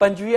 $25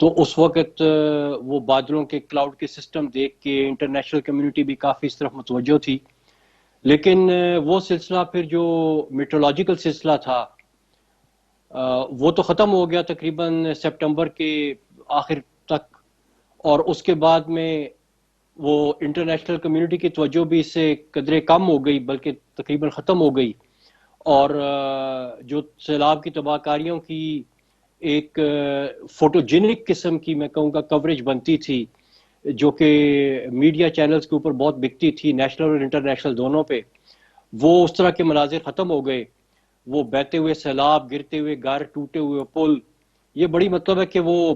تو اس وقت وہ بادلوں کے کلاؤڈ کے سسٹم دیکھ کے انٹرنیشنل کمیونٹی بھی کافی اس طرف متوجہ تھی. لیکن وہ سلسلہ پھر جو میٹرولوجیکل سلسلہ تھا وہ تو ختم ہو گیا تقریباً سپٹمبر کے آخر تک. اور اس کے بعد میں وہ انٹرنیشنل کمیونٹی کی توجہ بھی اس سے قدرے کم ہو گئی بلکہ تقریباً ختم ہو گئی. اور جو سیلاب کی تباہ کاریوں کی ایک فوٹوجینک قسم کی میں کہوں گا کوریج بنتی تھی جو کہ میڈیا چینلز کے اوپر بہت بکتی تھی نیشنل اور انٹرنیشنل دونوں پہ، وہ اس طرح کے مناظر ختم ہو گئے. وہ بہتے ہوئے سیلاب، گرتے ہوئے گھر، ٹوٹے ہوئے پل، یہ بڑی مطلب ہے کہ وہ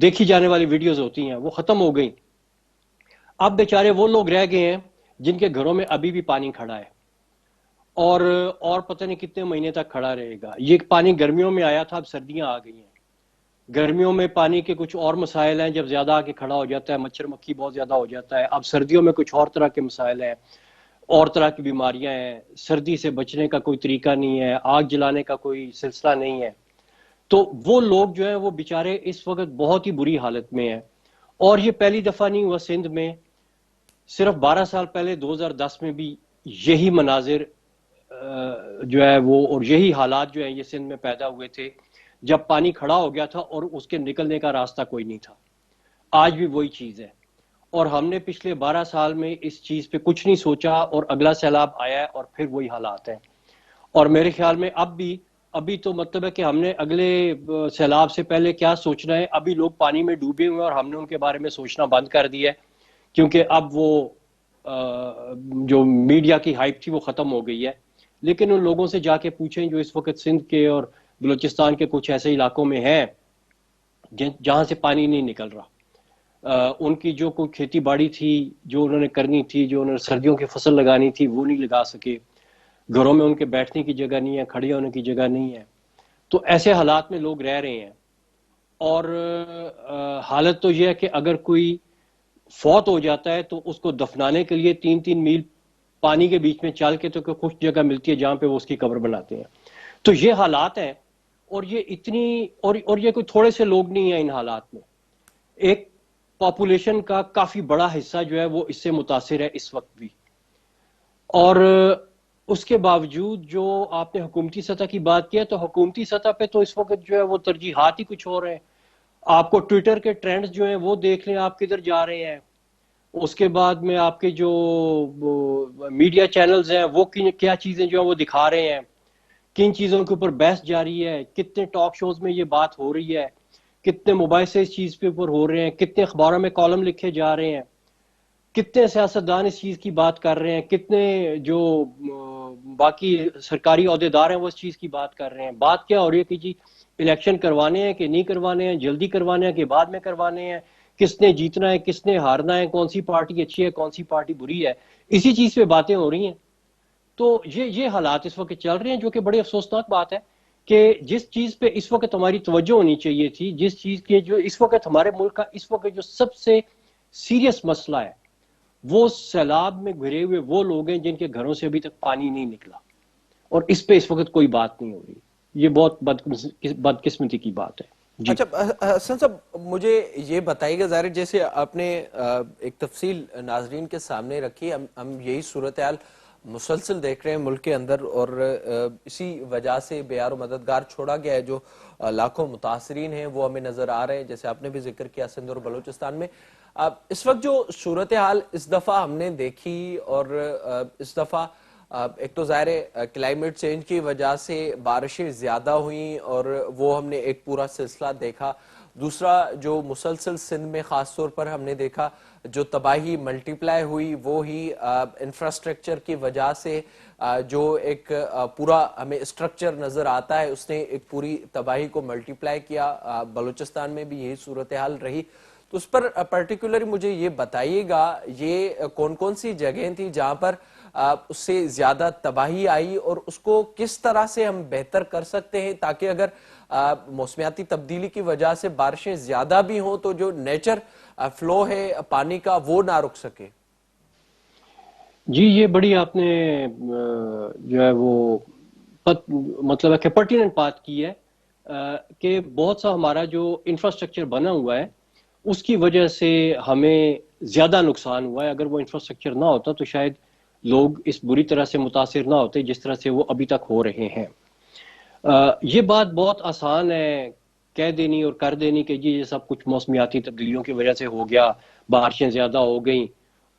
دیکھی جانے والی ویڈیوز ہوتی ہیں، وہ ختم ہو گئیں. اب بیچارے وہ لوگ رہ گئے ہیں جن کے گھروں میں ابھی بھی پانی کھڑا ہے اور پتہ نہیں کتنے مہینے تک کھڑا رہے گا. یہ پانی گرمیوں میں آیا تھا، اب سردیاں آ گئی ہیں. گرمیوں میں پانی کے کچھ اور مسائل ہیں، جب زیادہ آ کے کھڑا ہو جاتا ہے مچھر مکھی بہت زیادہ ہو جاتا ہے. اب سردیوں میں کچھ اور طرح کے مسائل ہیں، اور طرح کی بیماریاں ہیں، سردی سے بچنے کا کوئی طریقہ نہیں ہے، آگ جلانے کا کوئی سلسلہ نہیں ہے. تو وہ لوگ جو ہیں وہ بیچارے اس وقت بہت ہی بری حالت میں ہیں. اور یہ پہلی دفعہ نہیں ہوا سندھ میں، صرف 12 سال پہلے 2010 میں بھی یہی مناظر جو ہے وہ اور یہی حالات جو ہیں یہ سندھ میں پیدا ہوئے تھے جب پانی کھڑا ہو گیا تھا اور اس کے نکلنے کا راستہ کوئی نہیں تھا. آج بھی وہی چیز ہے، اور ہم نے پچھلے 12 سال میں اس چیز پہ کچھ نہیں سوچا اور اگلا سیلاب آیا ہے اور پھر وہی حالات ہیں. اور میرے خیال میں ابھی تو مطلب ہے کہ ہم نے اگلے سیلاب سے پہلے کیا سوچنا ہے. ابھی لوگ پانی میں ڈوبے ہوئے ہیں اور ہم نے ان کے بارے میں سوچنا بند کر دیا ہے کیونکہ اب وہ جو میڈیا کی ہائپ تھی وہ ختم ہو گئی ہے. لیکن ان لوگوں سے جا کے پوچھیں جو اس وقت سندھ کے اور بلوچستان کے کچھ ایسے علاقوں میں ہیں جہاں سے پانی نہیں نکل رہا. ان کی جو کوئی کھیتی باڑی تھی جو انہوں نے کرنی تھی، جو انہوں نے سردیوں کی فصل لگانی تھی وہ نہیں لگا سکے. گھروں میں ان کے بیٹھنے کی جگہ نہیں ہے، کھڑے ہونے کی جگہ نہیں ہے. تو ایسے حالات میں لوگ رہ رہے ہیں. اور حالت تو یہ ہے کہ اگر کوئی فوت ہو جاتا ہے تو اس کو دفنانے کے لیے 3 میل پانی کے بیچ میں چل کے تو کچھ جگہ ملتی ہے جہاں پہ وہ اس کی قبر بناتے ہیں. تو یہ حالات ہیں، اور یہ اتنی اور یہ کوئی تھوڑے سے لوگ نہیں ہیں ان حالات میں. ایک پاپولیشن کا کافی بڑا حصہ جو ہے وہ اس سے متاثر ہے اس وقت بھی. اور اس کے باوجود جو آپ نے حکومتی سطح کی بات کی ہے تو حکومتی سطح پہ تو اس وقت جو ہے وہ ترجیحات ہی کچھ اور ہیں. آپ کو ٹویٹر کے ٹرینڈز جو ہیں وہ دیکھ لیں آپ کدھر جا رہے ہیں. اس کے بعد میں آپ کے جو میڈیا چینلز ہیں وہ کیا چیزیں جو ہیں وہ دکھا رہے ہیں، کن چیزوں کے اوپر بحث جاری ہے، کتنے ٹاک شوز میں یہ بات ہو رہی ہے، کتنے موبائل سے اس چیز کے اوپر ہو رہے ہیں، کتنے اخباروں میں کالم لکھے جا رہے ہیں، کتنے سیاستدان اس چیز کی بات کر رہے ہیں، کتنے جو باقی سرکاری عہدیدار ہیں وہ اس چیز کی بات کر رہے ہیں. بات کیا ہو رہی ہے کہ جی الیکشن کروانے ہیں کہ نہیں کروانے ہیں، جلدی کروانے ہیں کہ بعد میں کروانے ہیں، کس نے جیتنا ہے کس نے ہارنا ہے، کون سی پارٹی اچھی ہے کون سی پارٹی بری ہے. اسی چیز پہ باتیں ہو رہی ہیں. تو یہ حالات اس وقت چل رہے ہیں جو کہ بڑی افسوسناک بات ہے کہ جس چیز پہ اس وقت ہماری توجہ ہونی چاہیے تھی، جس چیز کے جو اس وقت ہمارے ملک کا اس وقت جو سب سے سیریس مسئلہ ہے وہ سیلاب میں گھرے ہوئے وہ لوگ ہیں جن کے گھروں سے ابھی تک پانی نہیں نکلا، اور اس پہ اس وقت کوئی بات نہیں ہو رہی. یہ بہت بدقسمتی کی بات ہے. جی اچھا حسن صاحب، مجھے یہ بتائیے گا، ظاہر جیسے آپ نے ایک تفصیل ناظرین کے سامنے رکھی، ہم یہی صورتحال مسلسل دیکھ رہے ہیں ملک کے اندر، اور اسی وجہ سے بے یار و مددگار چھوڑا گیا ہے. جو لاکھوں متاثرین ہیں وہ ہمیں نظر آ رہے ہیں، جیسے آپ نے بھی ذکر کیا سندھ اور بلوچستان میں. اس وقت جو صورتحال اس دفعہ ہم نے دیکھی، اور اس دفعہ ایک تو ظاہر کلائمیٹ چینج کی وجہ سے بارشیں زیادہ ہوئیں اور وہ ہم نے ایک پورا سلسلہ دیکھا. دوسرا جو مسلسل سندھ میں خاص طور پر ہم نے دیکھا جو تباہی ملٹی پلائی ہوئی، وہ ہی انفراسٹرکچر کی وجہ سے جو ایک پورا ہمیں اسٹرکچر نظر آتا ہے اس نے ایک پوری تباہی کو ملٹی پلائی کیا. بلوچستان میں بھی یہی صورتحال رہی. تو اس پر پرٹیکولر مجھے یہ بتائیے گا، یہ کون کون سی جگہیں تھی جہاں پر اس سے زیادہ تباہی آئی، اور اس کو کس طرح سے ہم بہتر کر سکتے ہیں تاکہ اگر موسمیاتی تبدیلی کی وجہ سے بارشیں زیادہ بھی ہوں تو جو نیچر فلو ہے پانی کا وہ نہ رک سکے. جی یہ بڑی آپ نے جو ہے وہ مطلب ہے کہ پرٹیننٹ بات کی ہے. کہ بہت سا ہمارا جو انفراسٹرکچر بنا ہوا ہے اس کی وجہ سے ہمیں زیادہ نقصان ہوا ہے. اگر وہ انفراسٹرکچر نہ ہوتا تو شاید لوگ اس بری طرح سے متاثر نہ ہوتے جس طرح سے وہ ابھی تک ہو رہے ہیں. یہ بات بہت آسان ہے کہہ دینی اور کر دینی کہ جی یہ سب کچھ موسمیاتی تبدیلیوں کی وجہ سے ہو گیا, بارشیں زیادہ ہو گئیں,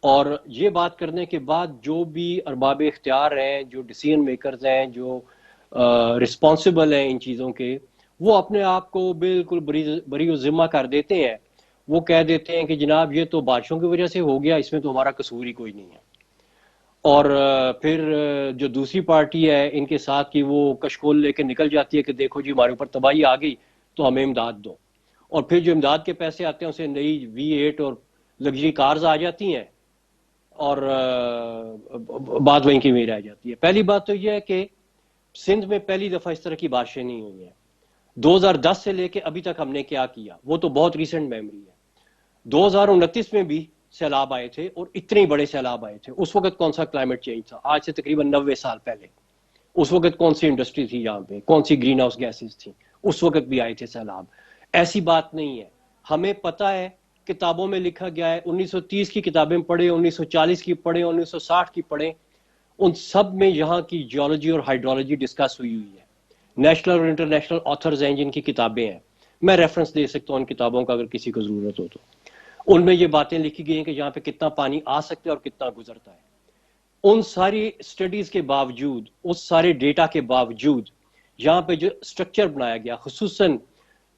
اور یہ بات کرنے کے بعد جو بھی ارباب اختیار ہیں, جو ڈیسیژن میکرز ہیں, جو رسپانسبل ہیں ان چیزوں کے, وہ اپنے آپ کو بالکل بری و ذمہ کر دیتے ہیں. وہ کہہ دیتے ہیں کہ جناب یہ تو بارشوں کی وجہ سے ہو گیا, اس میں تو ہمارا قصور ہی کوئی نہیں ہے. اور پھر جو دوسری پارٹی ہے ان کے ساتھ کی وہ کشکول لے کے نکل جاتی ہے کہ دیکھو جی ہمارے اوپر تباہی آ گئی تو ہمیں امداد دو. اور پھر جو امداد کے پیسے آتے ہیں اسے نئی V8 اور لگژری کارز آ جاتی ہیں اور بات وہیں کی وہیں رہ جاتی ہے. پہلی بات تو یہ ہے کہ سندھ میں پہلی دفعہ اس طرح کی بارشیں نہیں ہوئی ہیں. 2010 سے لے کے ابھی تک ہم نے کیا کیا وہ تو بہت ریسنٹ میموری ہے. 2029 میں بھی سیلاب آئے تھے اور اتنے بڑے سیلاب آئے تھے. اس وقت کون سا کلائمیٹ چینج تھا؟ آج سے تقریباً 90 سال پہلے. اس وقت کون سی انڈسٹری تھی یہاں پہ, کون سی گرین ہاؤس گیسز تھیں؟ اس وقت بھی آئے تھے سیلاب. ایسی بات نہیں ہے. ہمیں پتہ ہے, کتابوں میں لکھا گیا ہے, 1930 کی کتابیں پڑھیں, 1940 کی پڑھیں, 1960 کی پڑھیں, ان سب میں یہاں کی جیولوجی اور ہائیڈرولوجی ڈسکس ہوئی ہوئی ہے. نیشنل اور انٹرنیشنل آتھرز ہیں جن کی کتابیں ہیں, میں ریفرنس دے سکتا ہوں ان کتابوں کا اگر کسی کو ضرورت ہو تو. ان میں یہ باتیں لکھی گئی ہیں کہ یہاں پہ کتنا پانی آ سکتا ہے اور کتنا گزرتا ہے. ان ساری سٹڈیز کے باوجود, اس سارے ڈیٹا کے باوجود, یہاں پہ جو سٹرکچر بنایا گیا, خصوصاً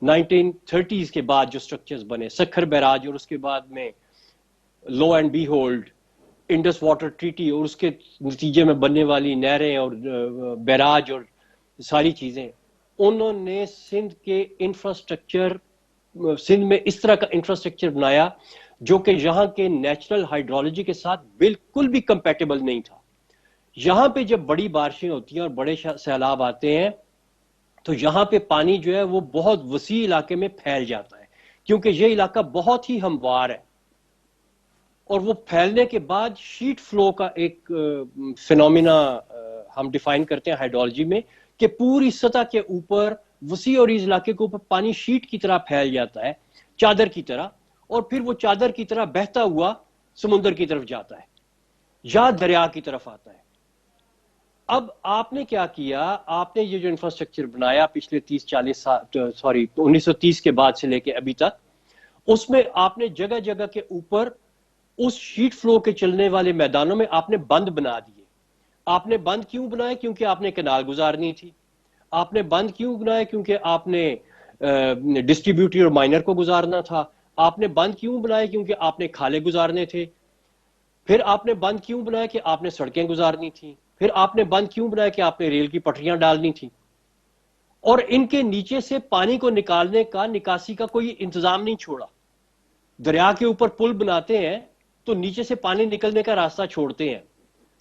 1930s کے بعد جو سٹرکچرز بنے, سکھر بیراج اور اس کے بعد میں لو and be hold Indus water treaty اور اس کے نتیجے میں بننے والی نہریں اور بیراج اور ساری چیزیں, انہوں نے سندھ کے انفراسٹرکچر, سندھ میں اس طرح کا انفراسٹرکچر بنایا جو کہ یہاں کے نیچرل ہائیڈرولوجی کے ساتھ بالکل بھی کمپیٹیبل نہیں تھا. یہاں پہ جب بڑی بارشیں ہوتی ہیں اور بڑے سیلاب آتے ہیں تو یہاں پہ پانی جو ہے وہ بہت وسیع علاقے میں پھیل جاتا ہے, کیونکہ یہ علاقہ بہت ہی ہموار ہے. اور وہ پھیلنے کے بعد شیٹ فلو کا ایک فینومینا ہم ڈیفائن کرتے ہیں ہائیڈرولوجی میں, کہ پوری سطح کے اوپر, وسیع اور اس علاقے کے اوپر پانی شیٹ کی طرح پھیل جاتا ہے, چادر کی طرح, اور پھر وہ چادر کی طرح بہتا ہوا سمندر کی طرف جاتا ہے یا دریا کی طرف آتا ہے. اب آپ نے کیا کیا, آپ نے یہ جو انفراسٹرکچر بنایا پچھلے 30-40 سال, 1930 کے بعد سے لے کے ابھی تک, اس میں آپ نے جگہ جگہ کے اوپر اس شیٹ فلو کے چلنے والے میدانوں میں آپ نے بند بنا دیے. آپ نے بند کیوں بنائے؟ کیونکہ آپ نے کنال گزارنی تھی. آپ نے بند کیوں بنائے؟ کیونکہ آپ نے ڈسٹریبیوٹر اور مائنر کو گزارنا تھا. آپ نے بند کیوں بنائے؟ کیونکہ آپ نے کھالے گزارنے تھے. پھر آپ نے بند کیوں بنایا؟ کہ آپ نے سڑکیں گزارنی تھیں. پھر آپ نے بند کیوں بنایا؟ کہ آپ نے ریل کی پٹریاں ڈالنی تھیں. اور ان کے نیچے سے پانی کو نکالنے کا, نکاسی کا کوئی انتظام نہیں چھوڑا. دریا کے اوپر پل بناتے ہیں تو نیچے سے پانی نکلنے کا راستہ چھوڑتے ہیں,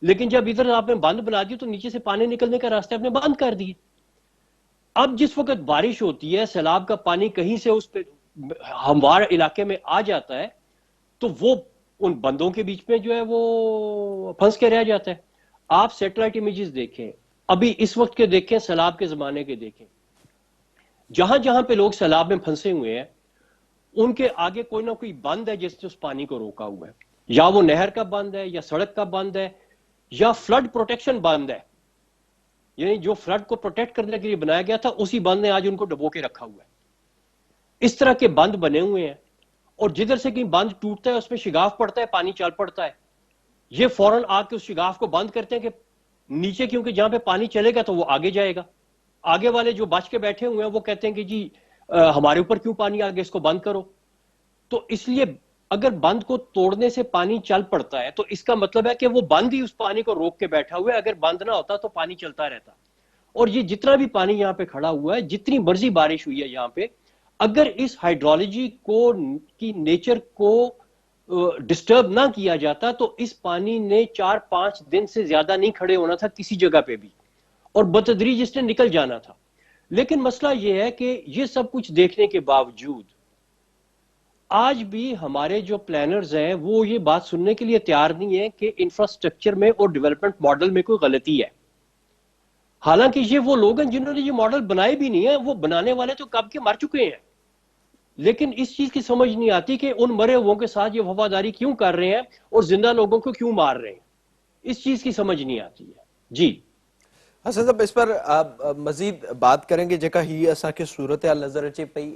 لیکن جب ادھر آپ نے بند بنا دی تو نیچے سے پانی نکلنے کا راستہ آپ نے بند کر دیے. اب جس وقت بارش ہوتی ہے, سیلاب کا پانی کہیں سے اس پہ ہموار علاقے میں آ جاتا ہے تو وہ ان بندوں کے بیچ میں جو ہے وہ پھنس کے رہ جاتا ہے. آپ سیٹلائٹ امیجز دیکھیں, ابھی اس وقت کے دیکھیں, سیلاب کے زمانے کے دیکھیں, جہاں جہاں پہ لوگ سیلاب میں پھنسے ہوئے ہیں ان کے آگے کوئی نہ کوئی بند ہے جس نے اس پانی کو روکا ہوا ہے. یا وہ نہر کا بند ہے, یا سڑک کا بند ہے, یا فلڈ پروٹیکشن بند ہے. یعنی جو فلڈ کو پروٹیکٹ کرنے کے لیے بنایا گیا تھا اسی بند نے آج ان کو ڈبو کے رکھا ہوا ہے. اس طرح کے بند بنے ہوئے ہیں, اور جدھر سے کہیں بند ٹوٹتا ہے اس میں شگاف پڑتا ہے, پانی چل پڑتا ہے. یہ فوراً آ کے اس شگاف کو بند کرتے ہیں کہ نیچے, کیونکہ جہاں پہ پانی چلے گا تو وہ آگے جائے گا. آگے والے جو بچ کے بیٹھے ہوئے ہیں وہ کہتے ہیں کہ جی ہمارے اوپر کیوں پانی آ گیا, اس کو بند کرو. تو اس لیے اگر بند کو توڑنے سے پانی چل پڑتا ہے تو اس کا مطلب ہے کہ وہ بند ہی اس پانی کو روک کے بیٹھا ہوا ہے. اگر بند نہ ہوتا تو پانی چلتا رہتا. اور یہ جتنا بھی پانی یہاں پہ کھڑا ہوا ہے, جتنی مرضی بارش ہوئی ہے یہاں پہ, اگر اس ہائیڈرولوجی کو کی نیچر کو ڈسٹرب نہ کیا جاتا تو اس پانی نے 4-5 دن سے زیادہ نہیں کھڑے ہونا تھا کسی جگہ پہ بھی, اور بتدریج اس نے نکل جانا تھا. لیکن مسئلہ یہ ہے کہ یہ سب کچھ دیکھنے کے باوجود آج بھی ہمارے جو پلانرز ہیں وہ یہ بات سننے کے لیے تیار نہیں ہے کہ انفراسٹرکچر میں اور ڈیولپمنٹ ماڈل میں کوئی غلطی ہے. حالانکہ یہ وہ لوگ ہیں جنہوں نے یہ ماڈل بنائے بھی نہیں ہیں، وہ بنانے والے تو کب کے مر چکے ہیں، لیکن اس چیز کی سمجھ نہیں آتی کہ ان مرے ہووں کے ساتھ یہ وفاداری کیوں کر رہے ہیں اور زندہ لوگوں کو کیوں مار رہے ہیں، اس چیز کی سمجھ نہیں آتی ہے. جی حسن صاحب اس پر مزید بات کریں گے جکا ہی اساں کے صورتحال نظر اچے پئی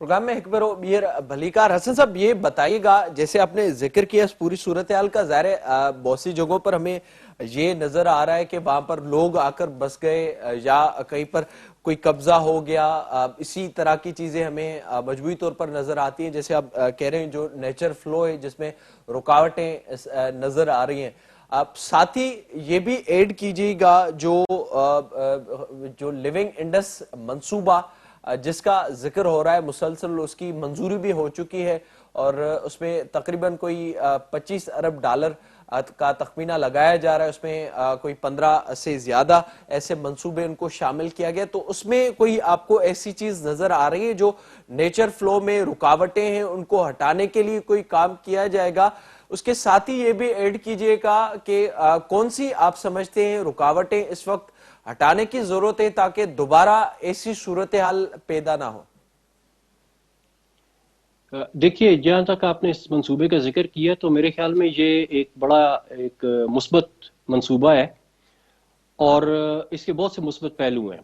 پروگرام میں ایک بار بیر بھلیکار. حسن صاحب یہ بتائیے گا جیسے آپ نے ذکر کیا اس پوری صورتحال کا، ظاہر ہے بہت سی جگہوں پر ہمیں یہ نظر آ رہا ہے کہ وہاں پر لوگ آ کر بس گئے یا کہیں پر کوئی قبضہ ہو گیا، اسی طرح کی چیزیں ہمیں مجموعی طور پر نظر آتی ہیں. جیسے آپ کہہ رہے ہیں جو نیچر فلو ہے جس میں رکاوٹیں نظر آ رہی ہیں. آپ ساتھ ہی یہ بھی ایڈ کیجیے گا جو لیونگ انڈس منصوبہ جس کا ذکر ہو رہا ہے مسلسل، اس کی منظوری بھی ہو چکی ہے اور اس میں تقریباً کوئی 25 ارب ڈالر کا تخمینہ لگایا جا رہا ہے، اس میں کوئی 15 سے زیادہ ایسے منصوبے ان کو شامل کیا گیا. تو اس میں کوئی آپ کو ایسی چیز نظر آ رہی ہے جو نیچر فلو میں رکاوٹیں ہیں ان کو ہٹانے کے لیے کوئی کام کیا جائے گا؟ اس کے ساتھ ہی یہ بھی ایڈ کیجئے گا کہ کون سی آپ سمجھتے ہیں رکاوٹیں اس وقت ہٹانے کی ضرورت ہے تاکہ دوبارہ ایسی صورتحال پیدا نہ ہو؟ دیکھیے، جہاں تک آپ نے اس منصوبے کا ذکر کیا تو میرے خیال میں یہ ایک بڑا ایک مثبت منصوبہ ہے اور اس کے بہت سے مثبت پہلو ہیں.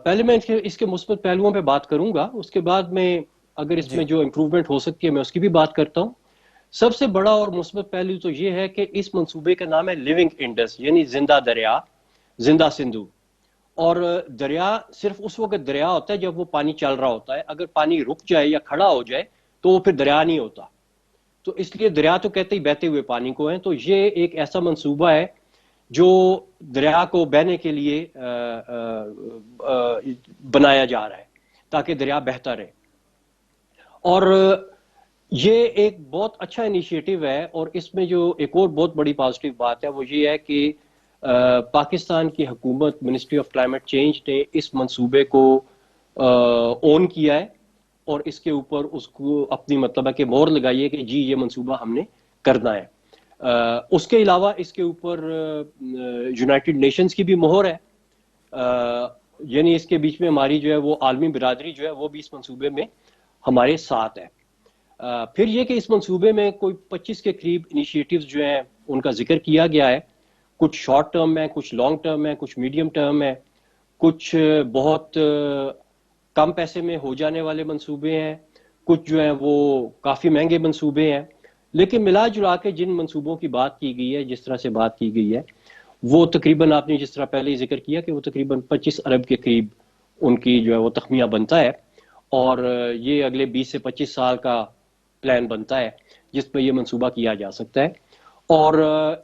پہلے میں اس کے مثبت پہلوؤں پہ بات کروں گا، اس کے بعد میں اگر اس جی میں جو امپروومنٹ ہو سکتی ہے میں اس کی بھی بات کرتا ہوں. سب سے بڑا اور مثبت پہلو تو یہ ہے کہ اس منصوبے کا نام ہے لیونگ انڈس، یعنی زندہ دریا، زندہ سندھو. اور دریا صرف اس وقت دریا ہوتا ہے جب وہ پانی چل رہا ہوتا ہے، اگر پانی رک جائے یا کھڑا ہو جائے تو وہ پھر دریا نہیں ہوتا. تو اس لیے دریا تو کہتے ہی بہتے ہوئے پانی کو ہیں. تو یہ ایک ایسا منصوبہ ہے جو دریا کو بہنے کے لیے بنایا جا رہا ہے تاکہ دریا بہتا رہے. اور یہ ایک بہت اچھا انیشیٹو ہے. اور اس میں جو ایک اور بہت بڑی پازیٹیو بات ہے وہ یہ ہے کہ پاکستان کی حکومت، منسٹری آف کلائمیٹ چینج نے اس منصوبے کو اون کیا ہے اور اس کے اوپر اس کو اپنی مطلب ہے کہ مہر لگائی ہے کہ جی یہ منصوبہ ہم نے کرنا ہے. اس کے علاوہ اس کے اوپر یونائٹڈ نیشنز کی بھی مہر ہے، یعنی اس کے بیچ میں ہماری جو ہے وہ عالمی برادری جو ہے وہ بھی اس منصوبے میں ہمارے ساتھ ہے. پھر یہ کہ اس منصوبے میں کوئی 25 کے قریب انیشیٹیوز جو ہیں ان کا ذکر کیا گیا ہے. کچھ شارٹ ٹرم ہے، کچھ لانگ ٹرم ہے، کچھ میڈیم ٹرم ہے، کچھ بہت کم پیسے میں ہو جانے والے منصوبے ہیں، کچھ جو ہیں وہ کافی مہنگے منصوبے ہیں. لیکن ملا جلا کے جن منصوبوں کی بات کی گئی ہے، جس طرح سے بات کی گئی ہے، وہ تقریباً آپ نے جس طرح پہلے ہی ذکر کیا کہ وہ تقریباً 25 ارب کے قریب ان کی جو ہے وہ تخمینہ بنتا ہے. اور یہ اگلے 20 سے 25 سال کا پلان بنتا ہے جس پہ یہ منصوبہ کیا جا سکتا ہے. اور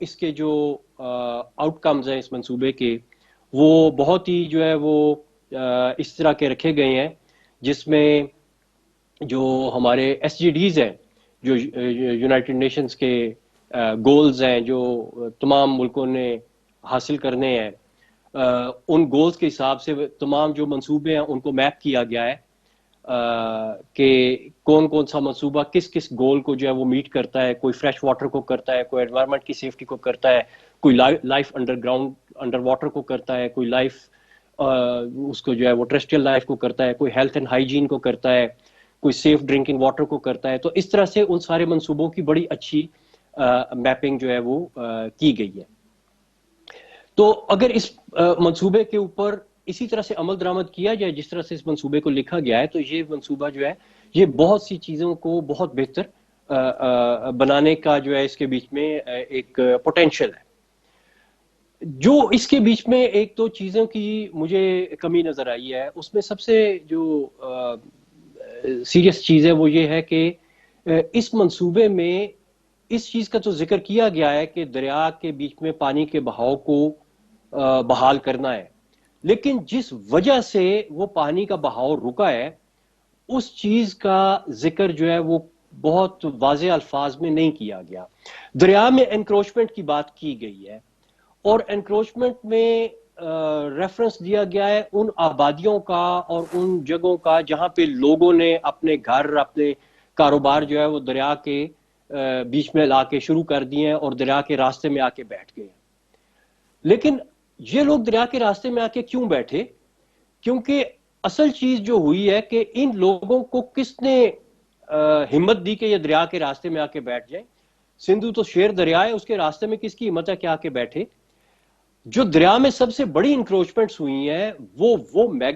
اس کے جو آؤٹ کمز ہیں اس منصوبے کے، وہ بہت ہی جو ہے وہ اس طرح کے رکھے گئے ہیں جس میں جو ہمارے ایس جی ڈیز ہیں، جو یونائٹڈ نیشنز کے گولز ہیں جو تمام ملکوں نے حاصل کرنے ہیں، ان گولز کے حساب سے تمام جو منصوبے ہیں ان کو میپ کیا گیا ہے کہ کون کون سا منصوبہ کس کس گول کو جو ہے وہ میٹ کرتا ہے. کوئی فریش واٹر کو کرتا ہے، کوئی انوائرمنٹ کی سیفٹی کو کرتا ہے، کوئی life under ground under water کو کرتا ہے، کوئی لائف اس کو جو ہے وہ ٹریسٹریل لائف کو کرتا ہے، کوئی ہیلتھ اینڈ ہائیجین کو کرتا ہے، کوئی سیف ڈرنکنگ واٹر کو کرتا ہے. تو اس طرح سے ان سارے منصوبوں کی بڑی اچھی میپنگ جو ہے وہ کی گئی ہے. تو اگر اس منصوبے کے اوپر اسی طرح سے عمل درآمد کیا جائے جس طرح سے اس منصوبے کو لکھا گیا ہے، تو یہ منصوبہ جو ہے یہ بہت سی چیزوں کو بہت بہتر بنانے کا جو ہے اس کے بیچ میں ایک پوٹینشل ہے. جو اس کے بیچ میں ایک دو چیزوں کی مجھے کمی نظر آئی ہے، اس میں سب سے جو سیریس چیز ہے وہ یہ ہے کہ اس منصوبے میں اس چیز کا تو ذکر کیا گیا ہے کہ دریا کے بیچ میں پانی کے بہاؤ کو بحال کرنا ہے، لیکن جس وجہ سے وہ پانی کا بہاؤ رکا ہے اس چیز کا ذکر جو ہے وہ بہت واضح الفاظ میں نہیں کیا گیا۔ دریا میں انکروچمنٹ کی بات کی گئی ہے، اور انکروچمنٹ میں ریفرنس دیا گیا ہے ان آبادیوں کا اور ان جگہوں کا جہاں پہ لوگوں نے اپنے گھر، اپنے کاروبار جو ہے وہ دریا کے بیچ میں لا کے شروع کر دیے ہیں اور دریا کے راستے میں آ کے بیٹھ گئے ہیں۔ لیکن یہ لوگ دریا کے راستے میں آ کے کیوں بیٹھے؟ کیونکہ اصل چیز جو ہوئی ہے کہ ان لوگوں کو کس نے ہمت دی کہ یہ دریا کے راستے میں آ کے بیٹھ جائیں؟ سندھو تو شیر دریا ہے، اس کے راستے میں کس کی ہمت ہے کہ آ کے بیٹھے؟ جو دریا میں سب سے بڑی انکروچمنٹس ہوئی ہیں وہ میگا